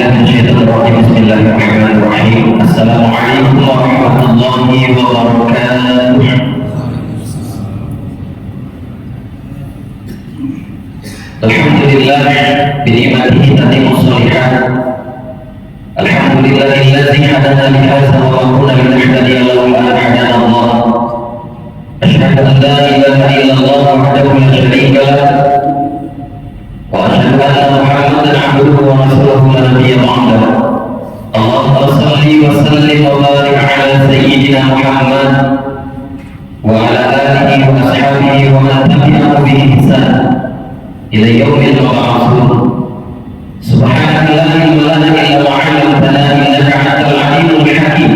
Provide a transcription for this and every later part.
بالله من الشيطان الرجيم. بسم الله الرحمن الرحيم. السلام عليكم ورحمة الله وبركاته. الحمد لله بنعمته تتم الصالحات. الحمد لله الذي هدانا لهذا وما كنا لنهتدي لولا أن هدانا الله. أشهد أن لا إله إلا الله وحده لا شريك له، وأشهد أن محمدا عبده ورسوله لا نبي بعده. اللهم صل وسلم وبارك على سيدنا محمد وعلى آله وأصحابه ومن تبعه بإحسان إلى يوم المبعوثون. سبحانك لا علم لنا إلا ما علمتنا إنك أنت العليم الحكيم.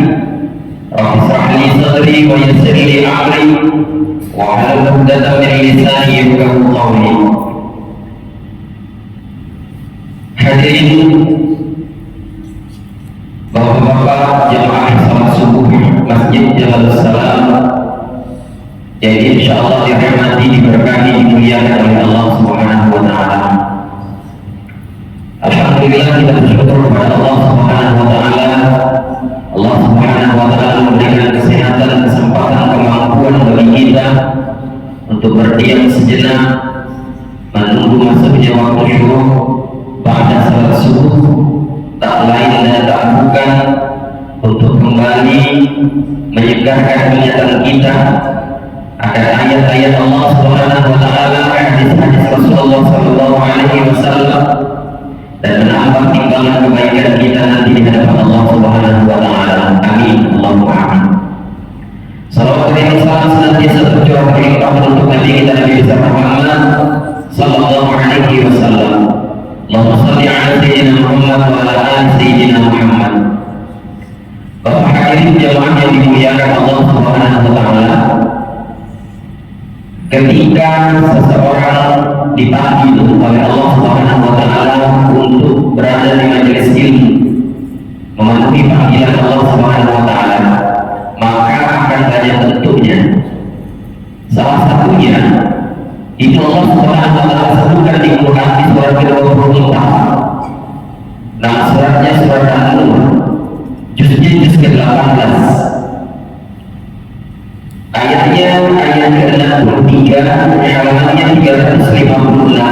رب اشرح لي صدري ويسر لي أمري واحلل عقدة من لساني يفقهوا قولي. Hadirin bapak-bapak jemaah salat subuh Masjid Jalan Salam yang insyaallah dirahmati, diberkahi, dimuliakan oleh Allah Subhanahu wa taala. Alhamdulillah kita bersyukur kepada Allah Subhanahu wa taala. Allah Subhanahu wa taala memberikan kesehatan, kesempatan, kemampuan bagi kita untuk berdiam sejenak menunggu masuknya waktu syuruk pada salat subuh, tak lain dan tak bukan untuk kembali menyegarkan ingatan kita akan ayat-ayat Allah Subhanahu wa taala, hadis-hadis Rasulullah sallallahu alaihi wasallam, dan menambah timbangan kebaikan kita nanti di hadapan Allah Subhanahu wa taala. Amin. Allahumma amin. Salawat dan salam senantiasa tercurah berlimpah untuk Nabi kita Nabi besar Muhammad sallallahu alaihi wasallam. Allahumma shalli ala sayyidina Muhammad wa ala ali sayyidina Muhammad. Bapak hadirin jemaah yang dimuliakan Allah Subhanahu wa taala, ketika seseorang dipanggil oleh Allah Subhanahu wa taala untuk berada di majelis ilmu, memenuhi panggilan Allah Subhanahu wa taala, maka akan banyak bentuknya. Salah satunya itu Allah Subhanahu wa taala sebutkan di Quran di surat ke-24. Nama suratnya surat An-Nur, juznya juz ke-18. Ayatnya ayat ke-63, halamannya 356.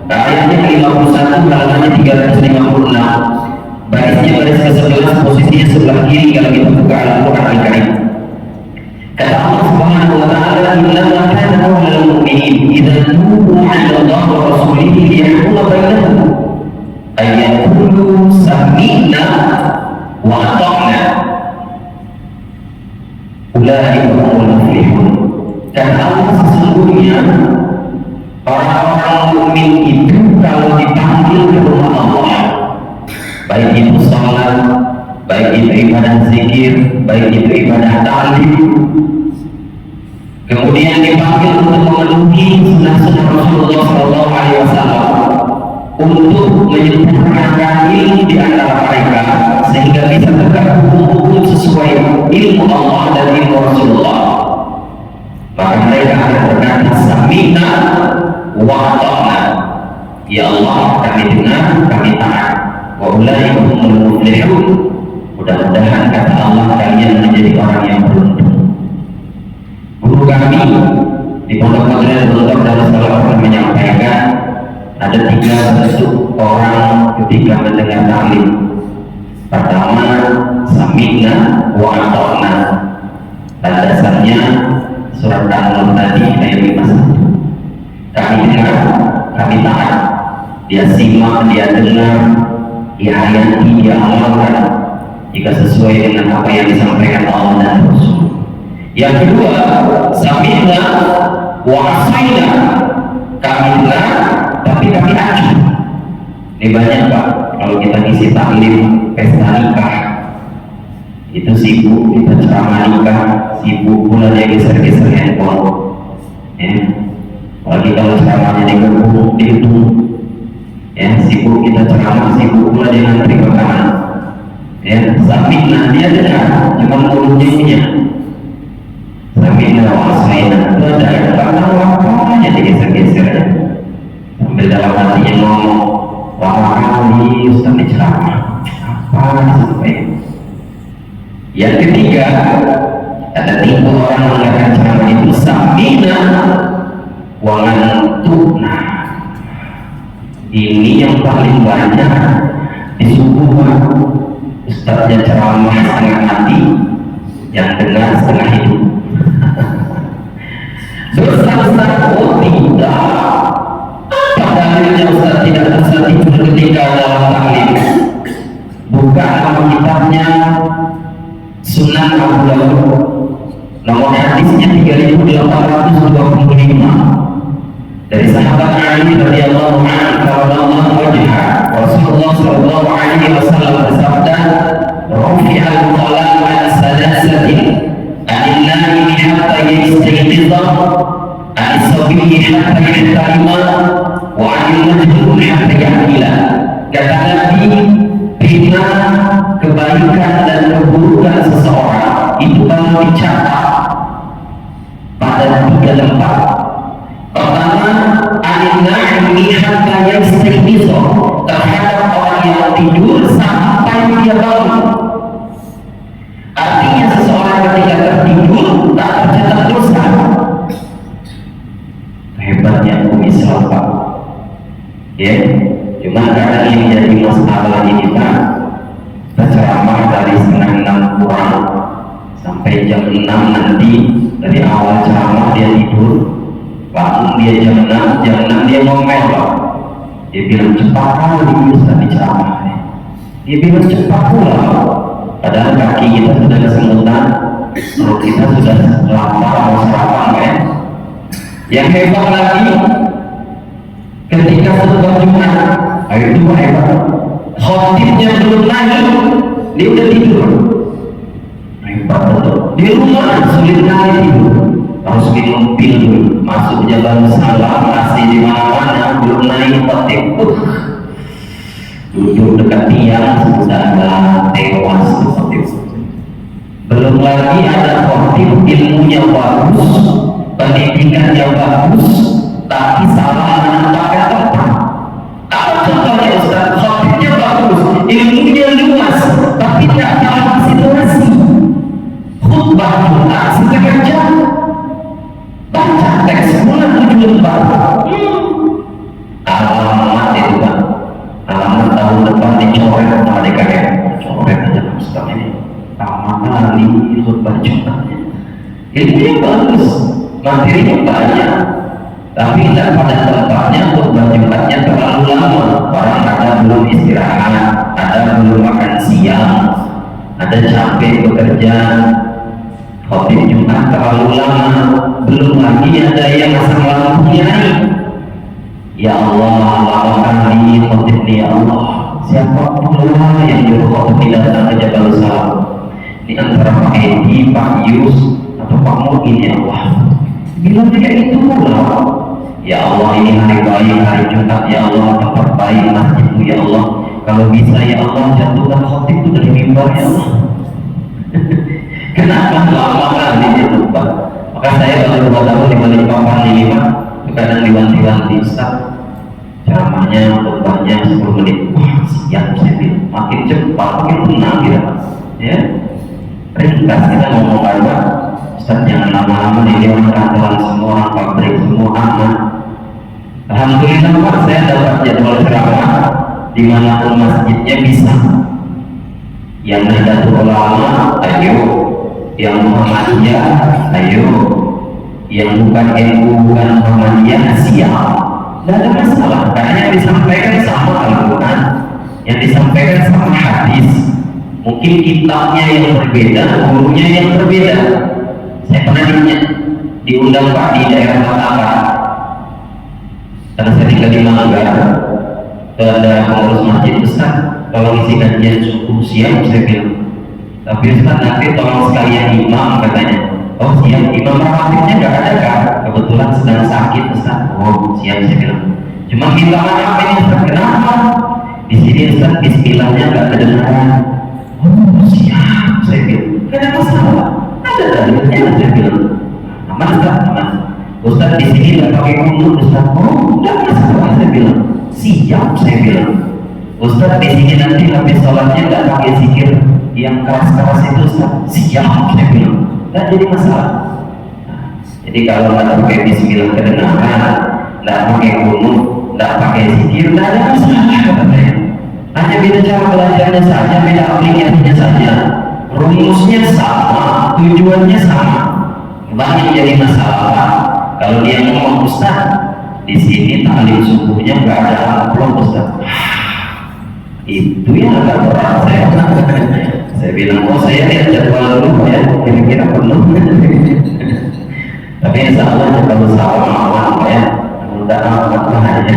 Ayatnya ke-51, halamannya 356. Barisnya baris ke-11, posisinya sebelah kiri kalau kita buka Al-Quran Al-Karim. Kata Allah Subhanahu wa taala, "Innama kana qaulal mu'minin idza du'u 'ila Allah wa rasulihi liyahkuma bainahum ay yaqulu sami'na wa ata'na ulaika humul muflihun." Kata Allah, sesungguhnya orang-orang mukmin itu kalau dipanggil ke rumah Allah, baik itu salat, baik itu ibadah zikir, baik itu ibadah ta'lim, kemudian dipanggil untuk memenuhi sunnah-sunnah Rasulullah SAW, untuk menyempurnakan ilmu di antara mereka sehingga bisa tegak hukum sesuai ilmu Allah dan ilmu Rasulullah, maka mereka akan berkata sami'na wa ata'na, ya Allah kami dengar, kami taat, wa ulaika humul muflihun. Mudah-mudahan kata Allah kalian menjadi orang yang beruntung. Guru kami di Pondok Pesantren Gontor Darussalam pernah menyampaikan ada 3 bentuk orang ketika mendengar taklim. Pertama, sami'na wa ata'na. Landasannya surat An-Nur tadi ayat 51. Kami dengar, kami taat. Dia simak, dia dengar, dia hayati, dia amalkan jika sesuai dengan apa yang disampaikan Allah dan Rasul. Yang kedua, sami'na wa asaina. Kami dengar tapi kami acuh. Ini banyak Pak, kalau kita ngisi taklim pesta nikah itu sibuk, kita ceramah nikah sibuk pula dia geser-geser handphone ya. Apalagi kalau ceramahnya di kebun, di gedung ya, sibuk kita ceramah, sibuk pula dia ngantri makanan ya. Sami'na dia dengar, cuma mulutnya punya. Sami'na wa asaina, itu ada karena apa aja digeser-geser sambil dalam hatinya ngomong Wah, kali Ustaz ceramah apa sampai. Yang ketiga, ada 3 orang mengatakan ceramah itu samina wangantukna. Ini yang paling banyak disuguhkan. Ustaznya ceramah setengah mati, yang dengar setengah hidup. Dosa besar, oh tidak. Padahal Ustaz tidak bisa tidur ketika dalam taklim. Buka kitabnya Sunan Abu Dawud, nomor hadisnya 3825, dari sahabat Ali radhiyallahu anhu karramallahu wajhah, Rasulullah sallallahu alaihi wasallam bersabda, "Rafi'al qalam an salasatin, anil naimi hatta yastayqiza, anis sabiyyi hatta yahtalima, wa anil majnun hatta yahmila." Kata Nabi, bina kebaikan dan keburukan seseorang itu baru dicatat pada 3 tempat. Pertama, an-na'imi hatta yastayqiza, terhadap orang yang tidur sampai dia bangun. Artinya seseorang ketika tertidur tak tercatat dosa. Hebatnya Islam, Pak. Ya, cuma kadang yang menjadi masalah ini, Pak, ceramah dari setengah 6 kurang sampai jam 6 nanti. Dari awal ceramah dia tidur, bangun dia jam 6 dia ngomel, Pak. Dia bilang cepat kali bisa diceramah. Dia bilang cepat pula, padahal kaki kita sudah kesemutan, perut kita sudah lapar mau sarapan, kan? Yang hebat lagi, ketika khutbah Jumat, itu hebat. Khotibnya belum naik, dia udah tidur. Hebat betul. Di rumah sulit kali tidur, harus minum pil dulu. Masuknya baru salam, masih di mana-mana, belum naik khotib. Duduk dekat tiang, sudah tewas khotib. Belum lagi ada khotib ilmunya bagus, pendidikannya bagus, tapi salah menempatkan tempat. Apa contohnya Ustaz? Khotibnya bagus, ilmunya luas, tapi tidak paham situasi. Khutbah Jumat setengah jam, baca teks bulan 7 lembar. Alamat itu, Pak. Alamat tahun depan dicoret sama DKM. Coret aja Ustaz ini. Pertama kali khutbah Jumatnya. Ilmunya bagus, materinya banyak, tapi tidak pada tempatnya. Khutbah Jumatnya terlalu lama. Orang ada belum istirahat, ada belum makan siang, ada capek bekerja. Khotib Jumat terlalu lama, belum lagi ada yang masang lampunya naik. Ya Allah, lama kali khotib ini, ya Allah. Siapa pula yang juru khotib datang ke Jabal Salam? Di antara Pak Edi, Pak Yus, atau Pak Mungkin, ya Allah. Bilang kayak itu pula. Ya Allah, ini hari baik, hari Jumat, ya Allah, tempat baik masjidmu, ya Allah. Kalau bisa, ya Allah, jatuhkan khotib itu dari mimbar, ya Allah. Kenapa lama kali itu, Pak? Maka saya kalau 2 tahun di balik papan ini, Pak, kadang diwanti-wanti, Ustaz, ceramahnya, khutbahnya 10 menit. Wah, siap, saya bilang. Makin cepat, makin tenang kita, Pak. Ya, ringkas kita ngomong apa? Ustaz, jangan lama-lama nih, dia orang kantoran semua, orang pabrik semua aman. Alhamdulillah, Pak, saya dapat jadwal ceramah dimanapun masjidnya bisa. Yang Nahdlatul Ulama, ayo. Yang Muhammadiyah, ayo. Yang bukan NU, bukan Muhammadiyah, siap. Tidak ada masalah, karena yang disampaikan sama Al-Quran, yang disampaikan sama hadis. Mungkin kitabnya yang berbeda, gurunya yang berbeda. Saya pernah diundang, Pak, di daerah Mataram, karena saya tinggal di Manggar. Ada pengurus masjid besar, kalau isi kajian subuh siap, saya bilang. Tapi Ustaz, nanti tolong sekalian imam, katanya. Oh siap, imam rawatibnya nggak ada, kan? Kebetulan sedang sakit, Ustaz. Oh siap, saya bilang. Cuma kita apa ini, Ustaz? Kenapa? Di sini Ustaz, bismillahnya nggak kedengaran. Oh siap, saya bilang. Nggak ada masalah, ada dalilnya, saya bilang. Aman, Ustaz, aman. Ustaz, di sini nggak pakai kunut, Ustaz. Oh nggak masalah, saya bilang. Siap, saya bilang. Ustaz di sini nanti habis sholatnya nggak pakai zikir yang keras-keras itu Ustaz, siap saya bilang, nggak jadi masalah. Nah, jadi kalau nggak pakai bismillah kedengaran, nggak pakai kunut, nggak pakai zikir, nggak ada masalah katanya. Hanya beda cara belajarnya saja, beda aplikasinya saja, rumusnya sama, tujuannya sama. Banyak jadi masalah kalau dia ngomong, Ustaz di sini taklim subuhnya nggak ada amplop Ustaz. Itu yang agak berat saya bilang, oh saya lihat jadwal dulu ya, kira-kira penuh. Tapi insya Allah kalau salah ya mudah amat aja.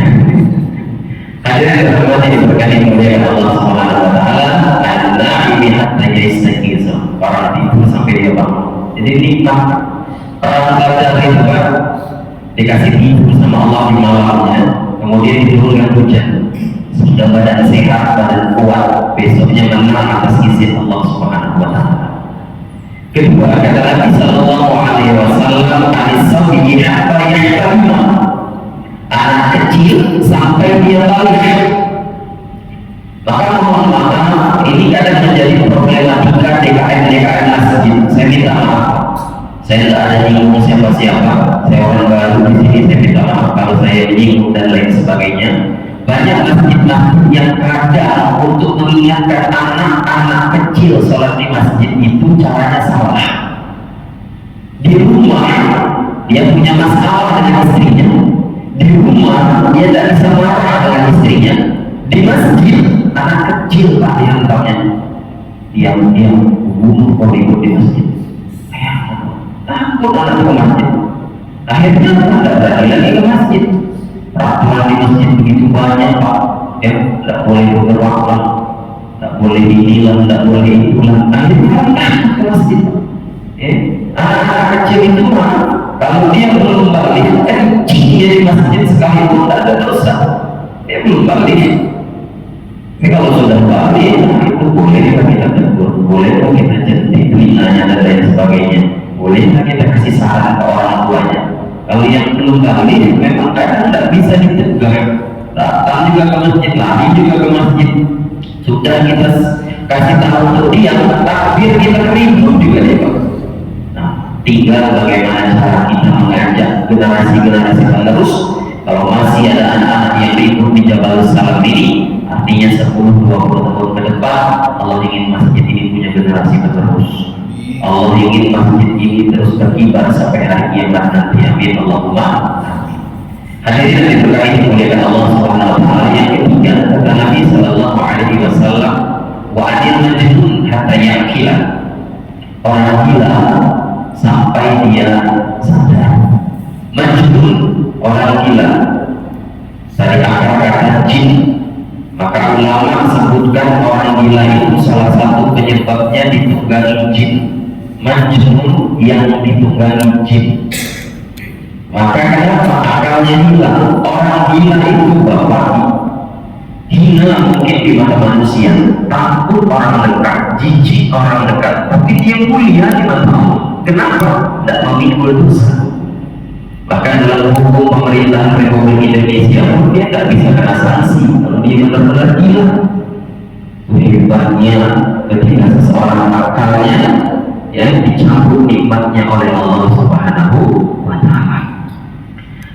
Hadirin rahmati diberkahi oleh Allah Subhanahu wa taala, an-na'imi hatta yastaqiza, para tidur sampai dia bangun. Jadi nikmat orang belajar itu dikasih tidur sama Allah di malamnya, kemudian diturunkan hujan, sudah badan sehat, badan kuat, besoknya menang atas izin Allah Subhanahu wa taala. Kedua, kata Nabi sallallahu alaihi wasallam, "Anis-sabi hatta yahtamma." Anak kecil sampai dia balik. Maka mohon maaf, ini kadang menjadi problematika DKM masjid. Saya minta maaf. Saya tidak ada nyinggung siapa-siapa. Saya orang baru di sini. Saya minta maaf kalau saya nyinggung dan lain sebagainya. Banyak masjid-masjid yang kadang untuk mengingatkan anak-anak kecil sholat di masjid itu caranya salah. Di rumah dia punya masalah dengan istrinya. Di rumah dia tidak bisa marah dengan istrinya. Di masjid anak kecil Pak yang tahunya diam-diam ikut di masjid. Takut anak ke masjid. Akhirnya tidak berani lagi ke masjid. Peraturan di masjid begitu banyak Pak, ya tidak boleh bergerak, tidak boleh ditilang, tidak boleh itulah. Akhirnya ke masjid. Anak-anak kecil itu mah kalau dia belum balik, kencing dia di masjid sekalipun tidak ada dosa. Dia belum balik. Tapi kalau sudah balik, itu boleh kita tegur, boleh kita jentik telinganya dan lain sebagainya, boleh kita kasih saran ke orang tuanya. Kalau yang belum balik, memang kadang tidak bisa dicegah. Datang juga ke masjid, lari juga ke masjid. Sudah kita kasih tahu untuk dia, takbir kita ribut juga dia. Tinggal bagaimana cara kita mengajak generasi-generasi penerus. Kalau masih ada anak-anak yang ribut di Jabal Salam ini, artinya 10-20 tahun ke depan Allah ingin masjid ini punya generasi penerus. Allah ingin masjid ini terus berkibar sampai hari kiamat nanti. Amin Allahumma. Hadirin yang diberkahi oleh Allah Subhanahu wa taala, yang ketiga kata Nabi sallallahu alaihi wasallam, wa adil majnun hatta yaqila. Orang gila sampai dia sadar. Majnun, orang gila, dari akar kata jin. Maka ulama sebutkan orang gila itu salah satu penyebabnya ditunggangi jin. Majnun yang ditunggangi jin. Maka kenapa akalnya hilang? Orang gila itu bapak hina mungkin di mata manusia, takut orang dekat, jijik orang dekat, tapi dia mulia di mata Allah. Kenapa? Tidak memikul dosa. Bahkan dalam hukum pemerintahan Republik Indonesia dia tidak bisa kena sanksi kalau dia benar-benar gila. Hebatnya ketika seseorang akalnya yang dicampur nikmatnya oleh Allah Subhanahu wa taala.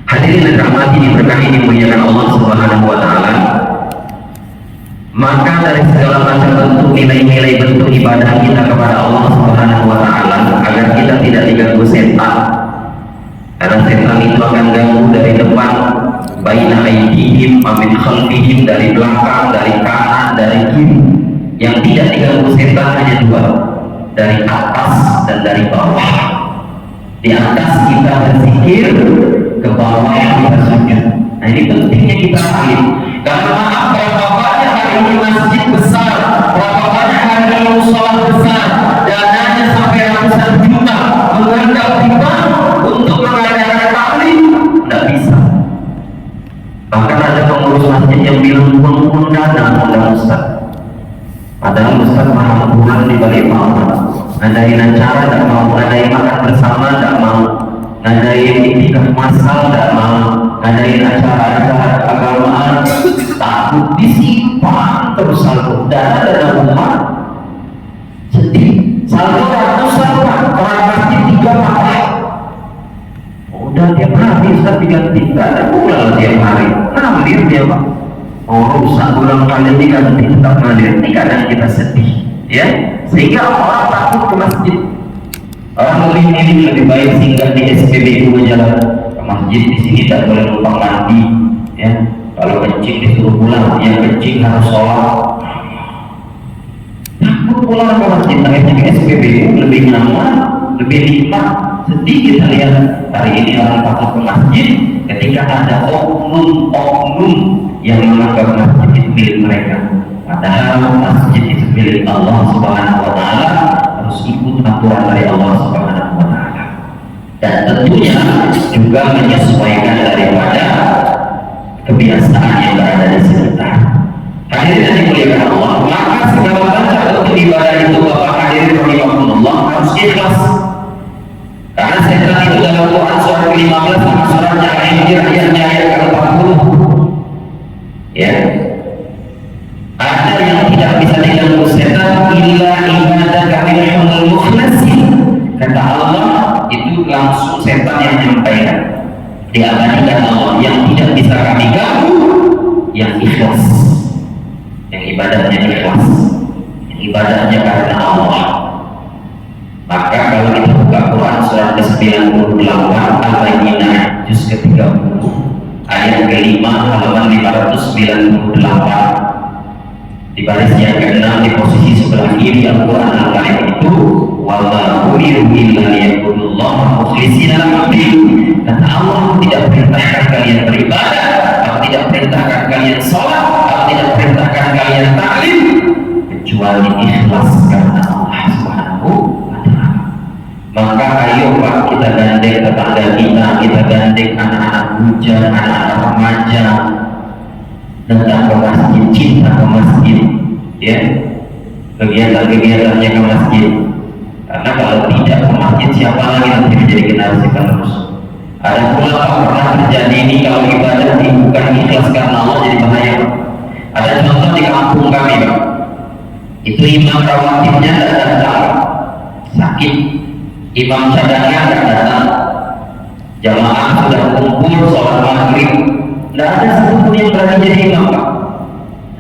Hadirin yang dirahmati, diberkahi, dimuliakan Allah Subhanahu wa taala. Maka dari segala macam bentuk nilai-nilai bentuk ibadah kita kepada Allah Subhanahu wa taala, agar kita tidak diganggu setan. Karena setan itu akan ganggu dari depan, baina aydihim wa min khalfihim, dari belakang, dari kanan, dari kiri. Yang tidak diganggu setan hanya dua, dari atas dan dari bawah. Di atas kita berzikir, ke bawah kita sujud. Nah ini pentingnya kita alim. Karena berapa banyak hari ini masjid besar, berapa banyak hari ini musola besar, dananya sampai ratusan juta, mengandalkan kita untuk mengadakan taklim, tidak bisa. Bahkan ada pengurus masjid yang bilang pun dana pada Ustaz. Padahal Ustaz maha bulan di balik malam. Ngadain acara tidak mau, ngadain makan bersama tidak mau, ngadain iktikaf masal tidak mau. ngadain acara-acara keagamaan, takut disimpan terus saldo dana umat, sedih saldo ratusan Pak, orang masjid 3 pakai. Udah tiap hari Ustaz diganti, gak ada pula tiap hari ngalir dia Pak. Oh rusak ulang kali ini kan tetap ngalir, ini kadang kita sedih ya, sehingga orang takut ke masjid. Orang lebih baik singgah di SPBU jalan ke masjid. Di sini tak boleh lupa mandi ya, kalau kencing disuruh pulang, yang kencing harus sholat. Takut pulang ke masjid, akhirnya ke SPBU lebih nyaman, lebih nikmat. Sedih kita lihat hari ini orang takut ke masjid ketika ada oknum-oknum yang menganggap masjid itu milik mereka, padahal masjid itu milik Allah Subhanahu wa Ta'ala, harus ikut aturan dari Allah Subhanahu wa Ta'ala, dan tentunya juga menyesuaikan daripada kebiasaan yang berada di sekitar. Hadirin yang dimuliakan Allah, maka segala macam untuk ibadah itu Bapak hadirin rahimahumullah harus ikhlas. Karena setan itu dalam Quran surah ke-15 sama surah Al-Hijr ayatnya ayat ke-40 ya, ada yang tidak bisa diganggu setan illa ibadaka minhumul mukhlasin. Kata Allah itu langsung setan yang menyampaikan, diabadikan Allah yang tidak bisa kami ganggu yang ikhlas, yang ibadahnya ikhlas, yang ibadahnya karena Allah. Maka kalau kita buka Quran surat ke-98 Al-Baqarah juz ke-30 ayat ke-5 halaman 598, di baris yang ke-6 di posisi sebelah kiri Al-Quran Al-Karim itu, wa ma umiru illa liya'budullaha mukhlishina lahu-d-din. Kata Allah tidak perintahkan kalian beribadah, atau tidak perintahkan kalian sholat, atau tidak perintahkan kalian taklim kecuali ikhlas karena Allah Subhanahu. Maka ayo Pak, kita gandeng tetangga kita gandeng anak-anak bujang, anak-anak remaja datang ke masjid, cinta ke masjid ya, kegiatan-kegiatannya ke masjid. Karena kalau tidak ke masjid, siapa lagi nanti menjadi generasi penerus? Ada pula Pak, pernah terjadi ini kalau ibadah bukan ikhlas karena Allah jadi bahaya Pak. Ada contoh di kampung kami Pak, itu imam rawatibnya datang sakit, imam cadangan tidak datang, jamaah sudah kumpul sholat maghrib, tidak ada satupun yang berani jadi imam Pak.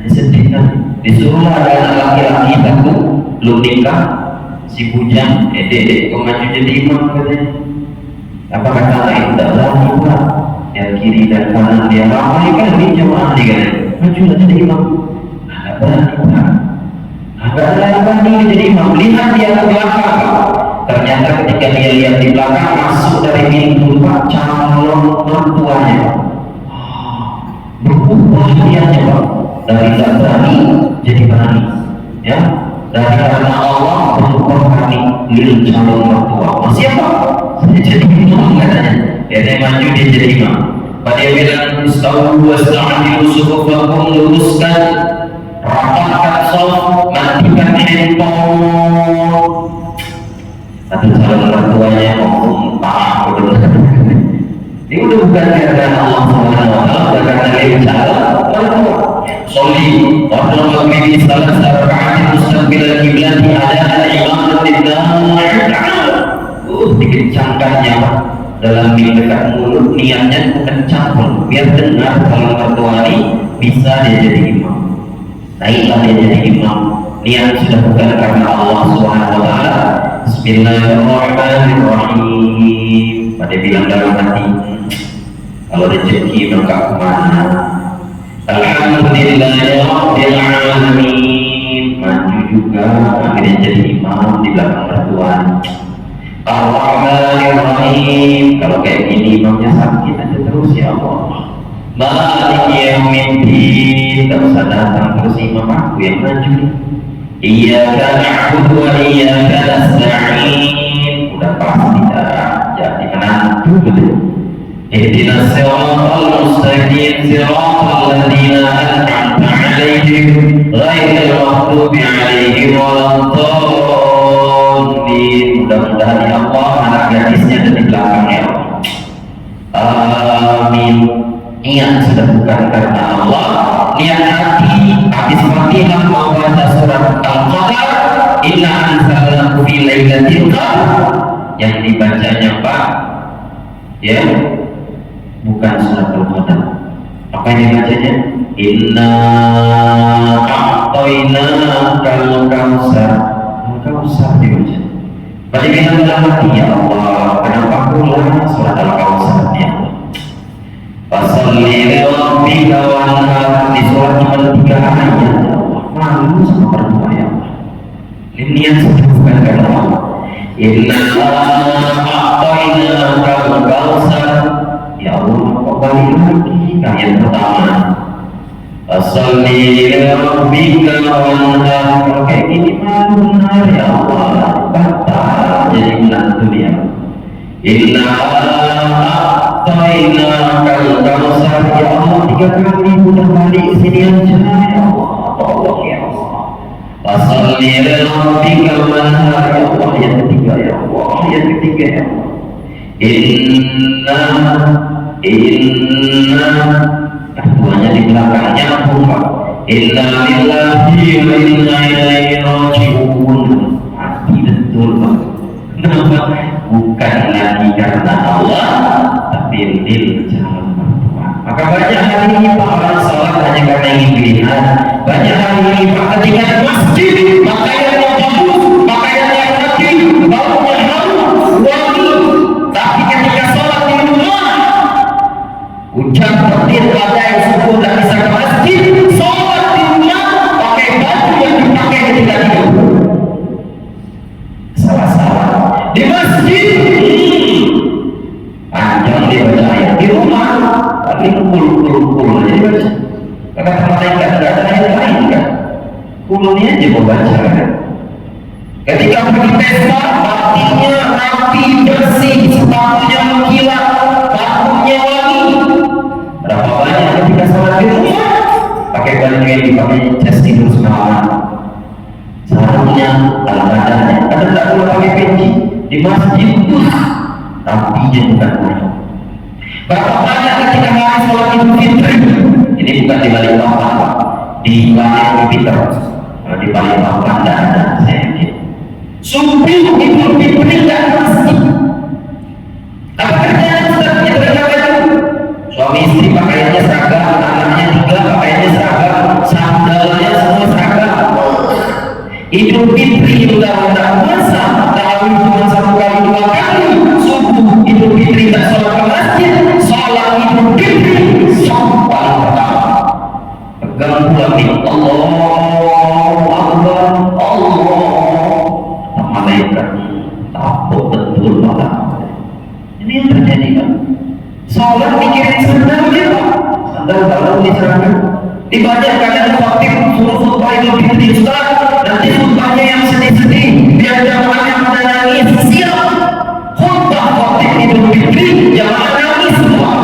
Sedih kan? Disuruh ada anak laki-laki satu belum nikah, si bujang, dek kau maju jadi imam katanya. Apa kata anak itu? Tidak berani Pak, yang kiri dan kanan dia ramai kan di jamaah dia kan, maju jadi imam. Tidak berani Pak, tidak berani jadi imam. Lihat dia ke belakang Pak. Ternyata ketika dia lihat di belakang, masuk dari pintu Pak calon mertuanya, berubah dianya Pak, dari tidak berani jadi berani ya, dari karena Allah berubah berani lil calon mertua. Masih apa? Saya jadi imam katanya. Dia maju, dia jadi imam. Pada dia bilang istawu wasta'dilu sufufakum, luruskan rapatkan shaf, matikan handphone. Tapi calon mertuanya ngomong tak udah, ini udah bukan karena Allah Subhanahu wa Ta'ala, bukan karena dia bicara mertua. Soli waktu maghrib salat rakaat mustaqbil kiblat ada imam tidak dikencangkannya dalam dekat mulut, niatnya kencang biar dengar kalau mertua ini bisa dia jadi imam. Naiklah dia jadi imam, niat sudah bukan karena Allah Subhanahu wa Ta'ala. Bismillahirrahmanirrahim. Pada bilang dalam hati, kalau rezeki maka kemana? Alhamdulillahirabbil alamin. Maju juga akhirnya jadi imam di belakang mertua. Ar-Rahmanirrahim. Kalau kayak gini imamnya sakit aja terus ya Allah. Maliki yaumiddin. Tak usah datang terus imam aku yang maju. Iyyaka na'budu wa iyyaka nasta'in. Udah pasti dah jadi menantu betul. Ihdinas siratal mustaqim, siratal ladzina an'amta 'alaihim ghairil maghdubi 'alaihim waladdallin. Mudah-mudahan ya Allah anak gadisnya ada di belakangnya. Amin. bukan karena Allah, niat hati habis Fatihah mau baca surat Al-Qadar, inna anzalnahu fi lailatul qadar, yang dibacanya Pak ya bukan surat Al-Qadar. Apa yang dibacanya? Inna a'tainakal kautsar. Kautsar dibaca. Bagaimana dalam hati, ya Allah, kenapa pulang surat Al-Kautsar ya Allah? Fasalli li rabbika wanhar, di surat cuma 3 ayat ya Allah. Malu sama berdua ya Allah. Ini yang bukan karena Allah. Inna a'tainakal kautsar. Ya Allah, kok balik lagi ayat pertama? Fasalli li rabbika wanhar. Kalau kayak gini malu benar ya Allah. Jadi menantu dia. Inna a'tainakal kautsar, ya Allah 3 kali udah balik sini aja ya Allah. Tolong ya Allah. Fasalli li rabbika wanhar, ya Allah yang ketiga ya Allah. Yang ketiga ya Allah. Inna keduanya di belakangnya apa? Inna lillahi wa inna ilaihi raji'un. Mati betul Pak. Kenapa? Bukan lagi karena Allah, tapi lil jalan mertua. Maka banyak hari ini Pak orang sholat hanya karena ingin dilihat. Banyak hari ini Pak ketika di masjid pakaiannya bagus, pakaiannya rapi, baunya harum, wangi. Tapi ketika sholat di rumah, hujan petir badai subuh tak bisa ke masjid, sholat di rumah pakai baju yang dipakai ketika tidur. Salah-salah di masjid panjang dia baca ayat, di rumah tapi kul aja baca. Kata malaikat tidak ada ayat lain kan, kulnya aja membaca kan. Ketika pergi pesta, batinnya rapi bersih, sepatunya mengkilat, parfumnya wangi. Berapa banyak ketika sholat di rumah pakai baju yang dipakai jas tidur semalam, sarungnya dalam badannya, ada tak perlu pakai peci. Di masjid pun rapinya bukan main. Berapa banyak ketika hari sholat Idul Fitri, ini bukan di balik papan, di balik Twitter, di balik papan tidak ada, saya yakin. Subuh Idul Fitri tidak masjid. Apa kerjaan Ustaz? Kita baju. Suami istri pakaiannya seragam, anaknya 3 pakaiannya seragam, sandalnya semua seragam. Idul Fitri undang-undang puasa, tarawih cuma 1 kali 2 kali. Subuh Idul Fitri tak sholat ke masjid, sholat Idul Fitri sholat paling pertama. Pegang pula nih, Allahu Akbar, Allah. Malaikat takut betul malah. Ini yang terjadi kan? Sholat mikirin sandal dia Pak. Sandal kalau diserahkan. Di banyak kadang khotib suruh khutbah Idul Fitri, Ustaz, nanti khutbahnya yang sedih-sedih, biar jamaahnya pada nangis. Siap. Khutbah khotib Idul Fitri, jamaah nangis semua.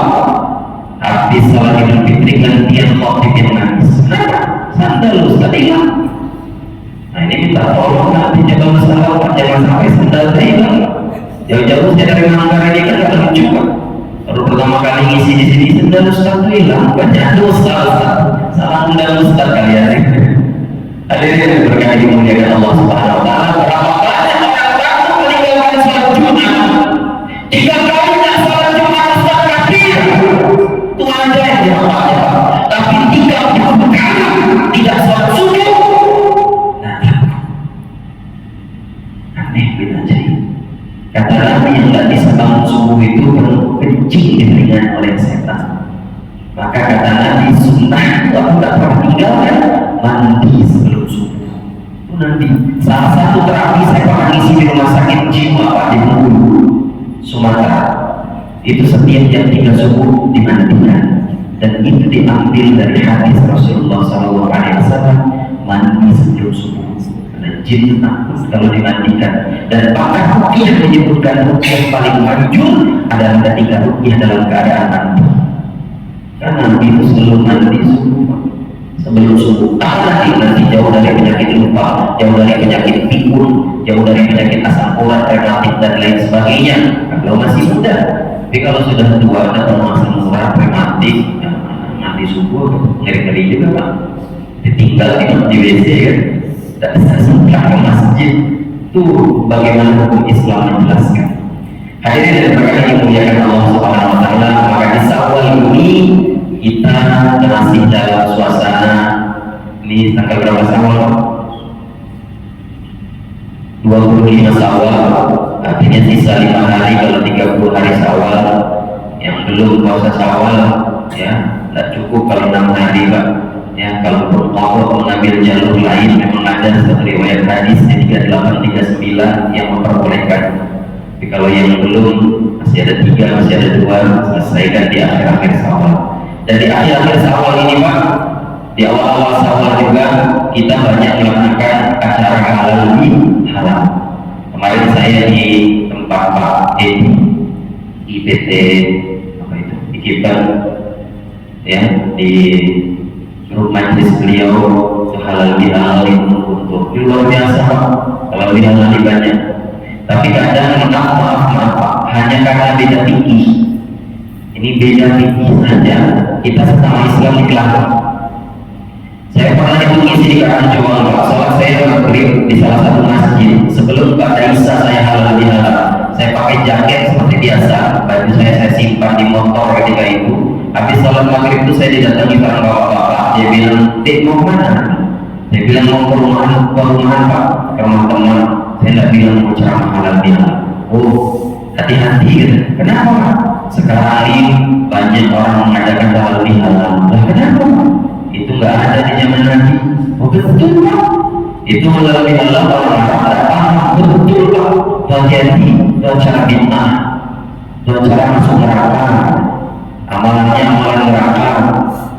Habis sholat Idul Fitri gantian khotib yang nangis. Kenapa? Sandal Ustaz hilang. Nah ini minta tolong nanti jaga masalah Pak, jangan sampai sandal saya hilang. Jauh-jauh saya dari Manggarai ini kan gak lucu Pak. Baru pertama kali ngisi di sini sendal Ustaz itu hilang, banyak dosa Ustaz. Salah undang Ustaz kalian. Hadirin yang berkah dimuliakan Allah Subhanahu wa taala. Berapa banyak orang takut meninggalkan sholat Jumat. 3 kali tak sholat Jumat Ustaz kafir. Itu aja yang dirapatnya. Tapi 30 kali tidak sholat subuh. Nah, aneh beda jadi. Kata Nabi yang tidak bisa bangun subuh itu berkencing diberikan oleh setan. Maka kata Nabi sunnah waktu tak pernah tinggalkan mandi sebelum subuh. Itu nanti salah satu terapi saya pernah ngisi di rumah sakit jiwa Pak di Bengkulu, Sumatera. Itu setiap jam 3 subuh dimandikan, dan itu diambil dari hadis Rasulullah SAW, mandi sebelum subuh. Jin takut kalau dimandikan. Dan pakar ruqyah menyebutkan ruqyah paling manjur adalah ketika ruqyah dalam keadaan mandi. Karena Nabi itu sebelum mandi sebelum subuh nanti jauh dari penyakit lupa, jauh dari penyakit pikun, jauh dari penyakit asam urat, rematik dan lain sebagainya kalau masih muda. Tapi kalau sudah tua ada asam urat, rematik, mandi mandi subuh, ngeri-ngeri juga Pak. Ditinggal di WC kan, tidak bisa sempat ke masjid. Tuh bagaimana hukum Islam menjelaskan. Hadirin dan berkah yang dimuliakan Allah Subhanahu Wa Taala, maka di Syawal ini kita masih dalam suasana ini tanggal berapa Syawal? 25 Syawal, artinya sisa 5 hari kalau 30 hari Syawal. Yang belum puasa Syawal ya tidak cukup kalau 6 hari Pak ya. Kalau Allah mengambil jalur lain memang ada satu riwayat hadis 3839 yang memperbolehkan. Tapi kalau yang belum masih ada 3, masih ada 2, selesaikan di akhir-akhir Syawal. Dan di akhir-akhir Syawal ini Pak, di awal-awal Syawal juga kita banyak melakukan acara halal halal. Kemarin saya di tempat Pak Edi IPT apa itu Ikiban ya, di grup majelis beliau halal bihalal itu untuk luar biasa Pak. Halal bihalal banyak, tapi kadang maaf hanya karena beda fikih. Ini beda fikih saja kita sesama Islam dikelahi. Saya pernah ngisi di Karangjong Pak, sholat saya maghrib di salah satu masjid. Sebelum Ba'da Isya saya halal bihalal, saya pakai jaket seperti biasa, baju saya simpan di motor ketika itu. Habis sholat maghrib itu saya didatangi para bapak-bapak. Dia bilang, "Dek mau mana?" Saya bilang mau ke rumahan Pak, ke rumah teman. Saya tidak bilang mau ceramah halal bihalal. Oh, hati-hati gitu. Kenapa Pak? Sekarang ini banyak orang mengadakan halal bihalal. Lah kenapa? Itu nggak ada di zaman Nabi. Oh betul Pak. Itu halal bihalal orang Arab paham betul Pak. Terjadi cara bid'ah, cara masuk neraka. Amalannya amalan neraka,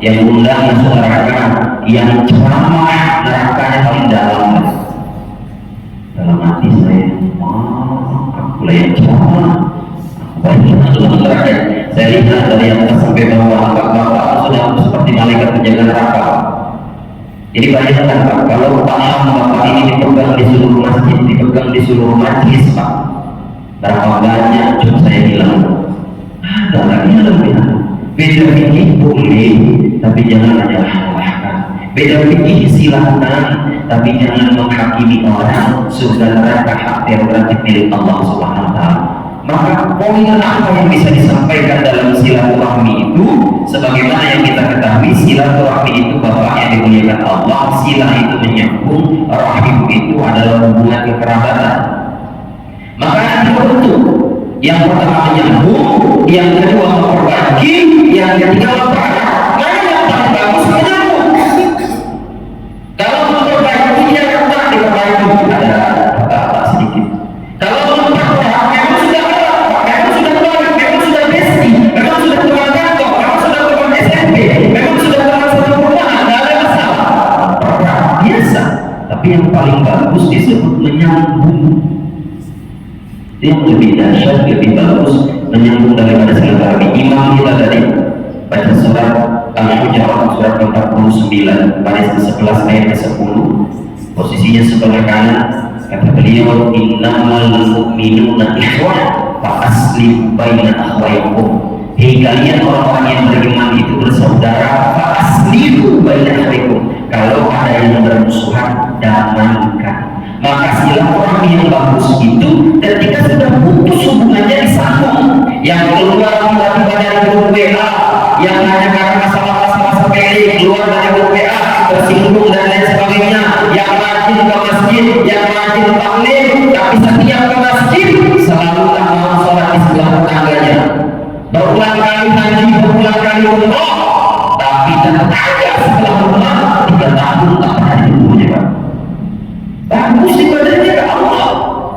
yang undang masuk neraka, yang ceramah nerakanya paling dalam hati saya. Aku lah yang ceramah. Banyak masuk neraka. Saya lihat dari yang sampai bawah, bapak sudah seperti malaikat penjaga neraka. Jadi bayangkan Pak, kalau paham bapak ini dipegang di seluruh masjid, dipegang di seluruh majlis Pak, berapa banyak job saya hilang. Ada lagi lebih. Beda fikih boleh, tapi jangan menyalahkan. Beda fikih silahkan, tapi jangan menghakimi orang. Surga neraka hak prerogatif milik Allah Subhanahu Wa Taala. Maka poin apa yang bisa disampaikan dalam silaturahmi itu, sebagaimana yang kita ketahui, silaturahmi itu Bapak yang dimuliakan Allah, silah itu menyambung, rahim itu adalah hubungan kekerabatan. Maka itu bentuk. Yang pertama menyambung, yang kedua memperbaiki, yang ketiga mempererat. Mana yang paling bagus menyambung? Kalau memperbaiki dia kurang diperbaiki, ada kata sedikit. Kalau mempererat memang sudah erat, memang sudah baik, memang sudah besti, memang sudah teman kantor, memang sudah teman SMP, memang sudah teman satu perumahan, tidak ada masalah. Mempererat biasa, tapi yang paling bagus disebut menyambung. Yang lebih dahsyat, lebih bagus menyambung daripada silaturahmi. Imam kita tadi baca surat Al-Hujurat surat 49 baris ke-11 ayat ke-10, posisinya sebelah kanan. Kata beliau, innamal mu'minuna ikhwah fa aslihu baina akhwaykum. Hei kalian orang-orang yang beriman itu bersaudara, fa aslihu baina akhwaykum. Kalau ada yang bermusuhan, damaikan. Maka silaturahmi yang bagus itu ketika sudah putus hubungannya disambung. Yang keluar tiba-tiba dari grup WA, yang hanya karena masalah-masalah sepele keluar dari grup WA, tersinggung dan lain sebagainya. Yang rajin ke masjid, yang rajin taklim, tapi setiap ke masjid selalu tak mau sholat di sebelah tetangganya. Berulang kali haji, berulang kali umroh, tapi tetangga sebelah rumah 3 tahun tak pernah ditempuhnya Pak. Bagus ibadahnya ke Allah,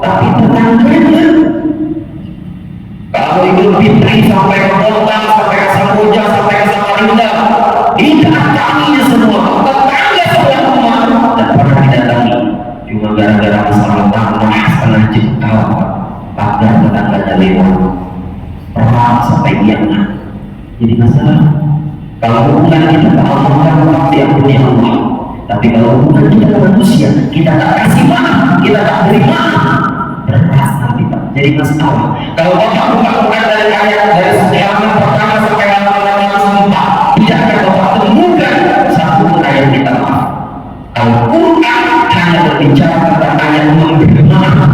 tapi tetangganya kalau Idul Fitri sampai ke Kota, sampai ke Samboja, sampai ke Samarinda, didatanginya semua tetangga sebelah rumah dan pernah didatangi cuma gara-gara masalah tanah setengah jengkal pagar tetangganya lewat perang sampai kiamat. Jadi masalah kalau hubungan kita ke Allah kan pasti ampuni Allah. Tapi kalau hubungan kita ke manusia, kita tak kasih maaf, kita tak beri maaf, berat nanti Pak. Jadi masalah. Kalau Bapak bukan dari ayat dari halaman pertama sampai halaman 4, tidak akan Bapak bicara tentang ayat memberi maaf.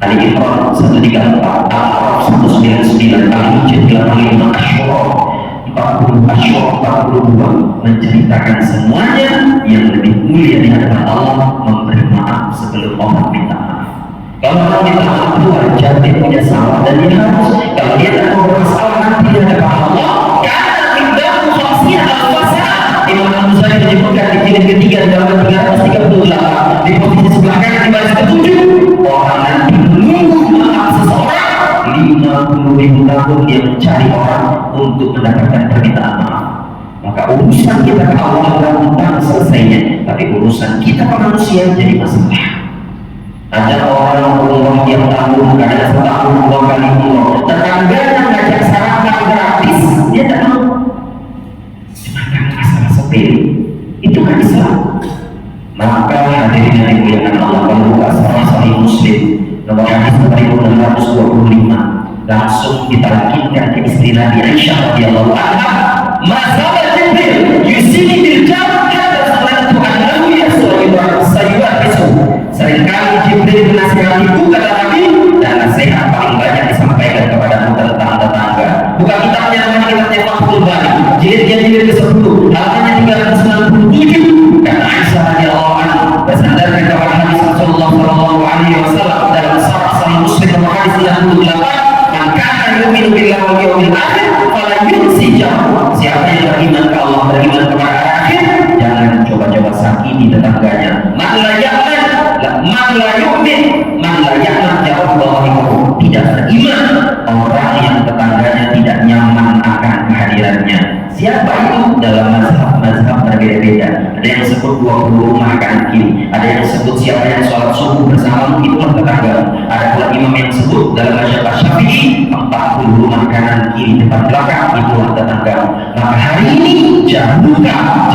Ali Imran 134, Al-Araf 199, Al-Hijr 85, Asyura 40, Asyura 42 menceritakan semuanya yang lebih mulia di hadapan Allah memberi maaf sebelum orang minta maaf. Kalau orang minta maaf itu wajar, dia punya salah dan dia harus. Kalau dia tak mau bersalah nanti di hadapan Allah, karena tidak khasnya al-fasah. Imam Al-Ghazali menyebutkan di jilid ketiga dalam 338 di posisi sebelah kanan di baris ke-7, orang nanti menunggu maaf seseorang 50.000 tahun dia mencari orang untuk mendapatkan permintaan maaf. Maka urusan kita ke Allah gampang selesainya, tapi urusan kita ke manusia jadi masalah. Ada orang umroh yang tahun, kadang setahun 2 kali umroh, tetangganya ngajak sarapan gratis, dia tak mau. Cuma kan masalah sepele, itu kan Islam. Maka hadirin yang dimuliakan Allah, kalau buka Sahih Muslim nomor hadis 4625, langsung ditalkinkan ke istri Nabi Aisyah radhiyallahu anha, "Mazal Jibril yusini bil jannah hatta salatu annahu yasulu sayyi'atu." Seringkali Jibril menasihatiku, kata Nabi, dan nasihat paling banyak disampaikan kepadamu tentang tetangga. Buka kitabnya, namanya kitabnya Fathul Bari, jilid ke-10, halamannya 397. Kata Aisyah radhiyallahu anha, bersandarkan kepada Nabi sallallahu alaihi wasallam dalam Sahih Muslim nomor hadis 68, "Man kana yu'minu billahi wal yawmil akhir fala yunsija." Siapa yang beriman ke Allah, beriman kepada hari akhir, jangan coba-coba sakiti tetangganya. Man la yu'min, man la ya'lam jawab tidak beriman orang yang tetangganya tidak nyaman akan kehadirannya. Siapa itu? Dalam mazhab berbeda-beda. Ada yang sebut 20 rumah kanan kiri, ada yang sebut siapa yang sholat subuh bersamamu itulah tetangga. Ada pula imam yang sebut dalam mazhab Syafi'i 40 rumah kanan kiri depan belakang itulah tetangga. Maka hari ini jauhkan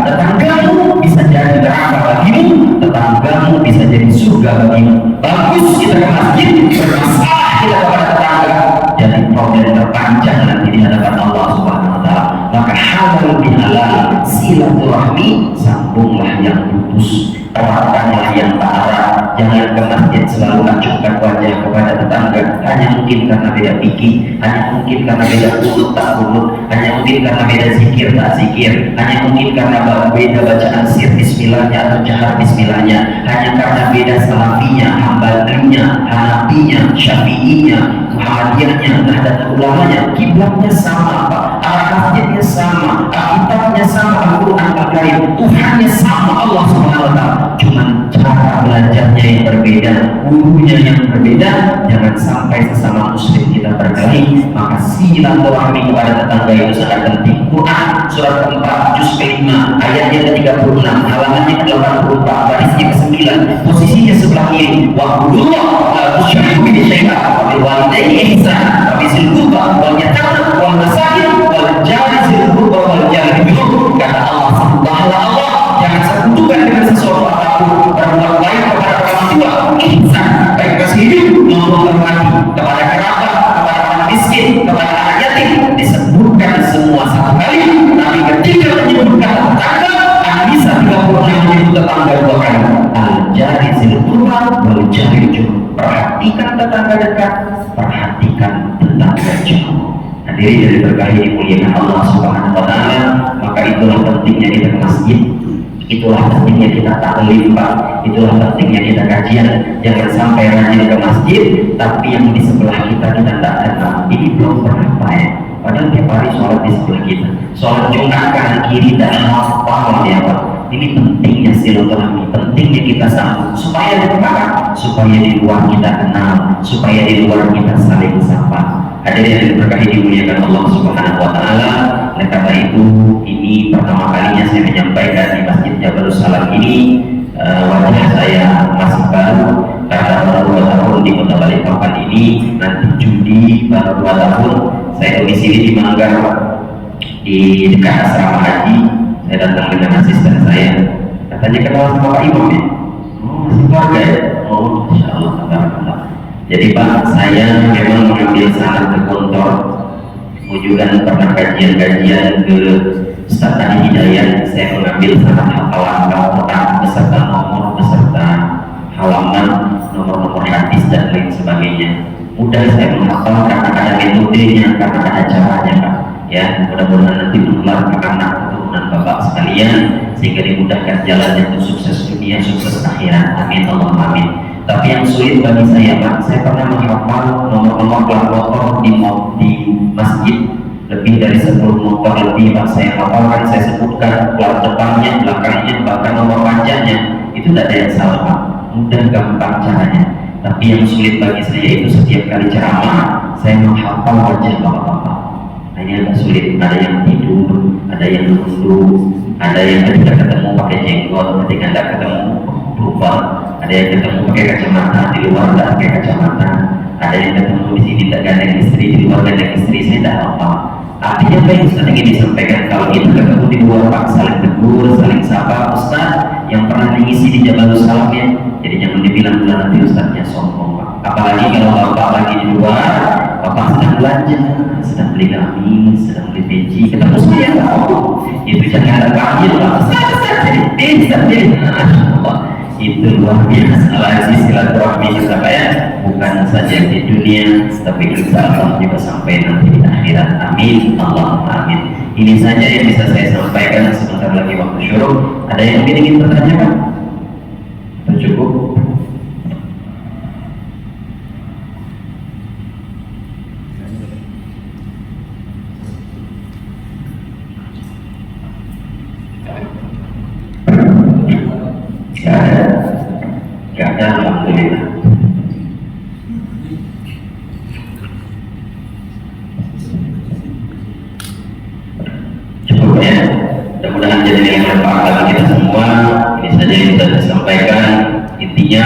tetanggamu bisa jadi neraka bagimu, tetanggamu bisa jadi surga bagimu. Bagus kita ke masjid, bermasalah kita kepada tetangga, jadi problem terpanjang nanti di hadapan Allah Subhanahu wa Ta'ala. Maka halal bihalal, silaturahmi, sambunglah yang putus, eratkanlah yang tak erat. Jangan ke masjid selalu acuhkan wajah kepada tetangga hanya mungkin karena beda fikih, hanya mungkin karena beda kunut tak kunut, hanya mungkin karena beda zikir tak zikir, hanya mungkin karena beda bacaan sir bismillahnya atau jahar bismillahnya, hanya karena beda salafinya, hambalinya, hanafinya, syafi'inya, muhammadiyahnya, nahdlatul ulamanya, kiblatnya sama Pak, arah masjidnya sama, kitabnya sama, Al-Quran Al-Karim, Tuhannya sama, Allah Subhanahu wa Ta'ala, cuman cara belajarnya yang berbeda, gurunya yang berbeda. Jangan sampai sesama muslim kita berkelahi. Maka silaturahmi kepada tetangga itu sangat penting. Quran surat ke-4 juz ke-5 ayatnya ke-36, halamannya ke-84, barisnya ke-9, posisinya sebelah kiri. Wa'budullah la tusyriku bihi syai'an wa bil walidayni ihsanan wa bizil qurba wal yatama wal masakin wal jari zil qurba wal jari bil qurba. Kata Allah, sembahlah Allah, jangan sekutukan dengan sesuatu apapun. Berbuat baik kepada orang tua, ihsan, baik kasih hidup maupun mati, kepada kerabat, kepada orang miskin, kepada anak yatim. Disebutkan semua satu kali, tapi ketika menyebutkan tetangga, bisa 36 menyebut tetangga 2 kali. Al-jari zil qurba wal jari jauh. Perhatikan tetangga dekat, perhatikan tetangga jauh. Hadirin dari berkahi dimuliakan Allah Subhanahu wa Ta'ala. Maka itulah pentingnya kita ke masjid, itulah pentingnya kita taklim Pak, itulah pentingnya kita kajian. Jangan sampai rajin ke masjid tapi yang di sebelah kita tidak kenal. Ini belum berapa ya, padahal tiap hari sholat di sebelah kita, sholat Jumat kanan kiri dan hafal ya Pak. Ini pentingnya silaturahmi, pentingnya kita sambung supaya dekat, supaya di luar kita kenal, supaya di luar kita saling sapa. Hadirin yang berkahi dimuliakan Allah Subhanahu wa Ta'ala. Oleh karena itu, ini pertama kalinya saya menyampaikan di Masjid Jabalus Salam ini. Wajah saya masih baru karena baru 2 tahun di Kota Balikpapan ini. Nanti Juni baru 2 tahun. Saya domisili di Manggar, di dekat asrama haji. Saya datang dengan asisten saya. Katanya kenal sama Pak Imam ya? Oh, masih keluarga ya? Oh, Masya Allah, Tabarakallah. Jadi Pak, saya memang mengambil sangat ke kantor, juga pernah kajian-kajian ke Ustaz tadi Hidayat, saya mengambil sanad hafalan Al-Quran beserta nomor, beserta halaman, nomor-nomor hadis dan lain sebagainya. Mudah saya menghafal karena ada metodenya, karena ada caranya, Pak. Ya, mudah-mudahan nanti menular ke anak keturunan Bapak sekalian sehingga dimudahkan jalannya untuk sukses dunia, sukses akhirat. Amin Allahumma amin. Tapi yang sulit bagi saya, Pak, saya pernah menghafal nomor-nomor plat motor di masjid lebih dari 10 motor lebih, Pak. Saya hafalkan, saya sebutkan plat depannya, belakangnya, bahkan nomor panjangnya. Itu tidak ada yang salah, Pak. Mudah, gampang caranya. Tapi yang sulit bagi saya itu setiap kali ceramah saya menghafal wajah bapak-bapak. Nah, ini agak sulit. Ada yang tidur, ada yang nunduk, ada yang ketika ketemu pakai jenggot, ketika tidak ketemu lupa, ada yang ketemu pakai kacamata, di luar tidak pakai kacamata, ada yang ketemu di sini tidak gandeng istri, di luar gandeng istri. Saya tidak apa. Artinya apa yang Ustaz ingin disampaikan? Kalau kita ketemu di luar, Pak, saling tegur, saling sapa. Ustaz yang pernah mengisi di Jabalus Salam ya, jadi jangan dibilang nanti Ustaznya sombong, Pak. Apalagi kalau Bapak lagi di luar, Bapak sedang belanja, sedang beli gamis, sedang beli peci, ketemu saya, itu jangan ada panggil, Pak. Itu luar biasa lagi silaturahmi kita, Pak, ya. Bukan saja di dunia, tapi insya Allah juga sampai nanti di akhirat. Amin Allahumma amin. Ini saja yang bisa saya sampaikan. Sebentar lagi waktu syuruk. Ada yang ingin bertanya, Pak? Cukup? Gak ada, alhamdulillah. Cukup ya, mudah-mudahan jadi yang bermanfaat bagi kita semua. Ini saja yang sudah saya sampaikan. Intinya,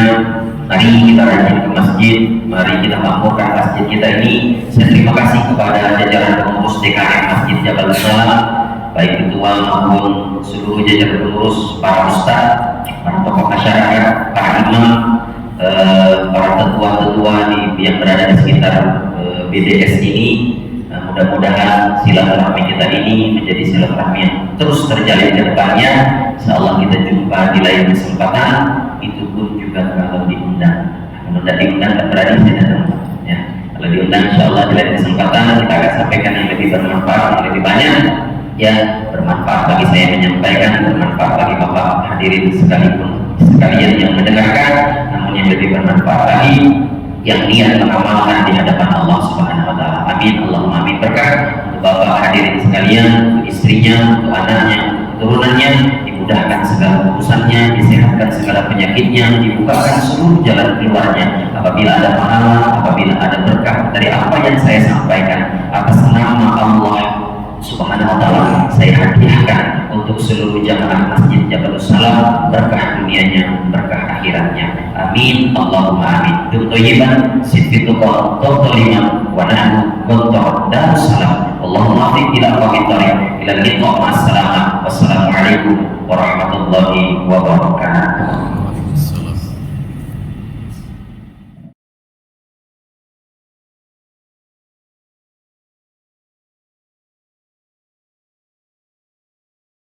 mari kita rajin ke masjid, mari kita makmurkan masjid kita ini. Saya terima kasih kepada jajaran pengurus DKM Masjid Jabalus Salam, baik ketua maupun seluruh jajaran pengurus, para ustaz, para tokoh masyarakat, para imam, para tetua-tetua yang berada di sekitar BDS ini. Mudah-mudahan silaturahmi kita ini menjadi silaturahmi yang terus terjalin ke depannya. Insyaallah kita jumpa di lain kesempatan. Itu pun juga kalau diundang. Kalau tidak diundang tak berani saya datang. Ya. Kalau diundang insyaallah di lain kesempatan kita akan sampaikan yang lebih bermanfaat, yang lebih banyak. Ya, bermanfaat bagi saya menyampaikan, bermanfaat bagi Bapak hadirin sekalian yang mendengarkan, namun yang lebih bermanfaat lagi yang niat mengamalkan di hadapan Allah Subhanahu wa taala. Amin Allahumma amin. Berkah untuk Bapak hadirin sekalian, untuk istrinya, untuk anaknya, untuk keturunannya, dimudahkan segala urusannya, disehatkan segala penyakitnya, dibukakan seluruh jalan keluarnya. Apabila ada pahala, apabila ada berkah dari apa yang saya sampaikan atas nama Allah Subhanahu wa taala, saya hadiahkan untuk seluruh jamaah Masjid Jabalus Salam berkah dunianya, berkah akhiratnya. Amin Allahumma amin. Tutoyiban sidfituqa totolima wa nahnu gontor darussalam. Allahumma afiq ila qawmin tariq ila liqa ma'assalamah. Wassalamualaikum warahmatullahi wabarakatuh.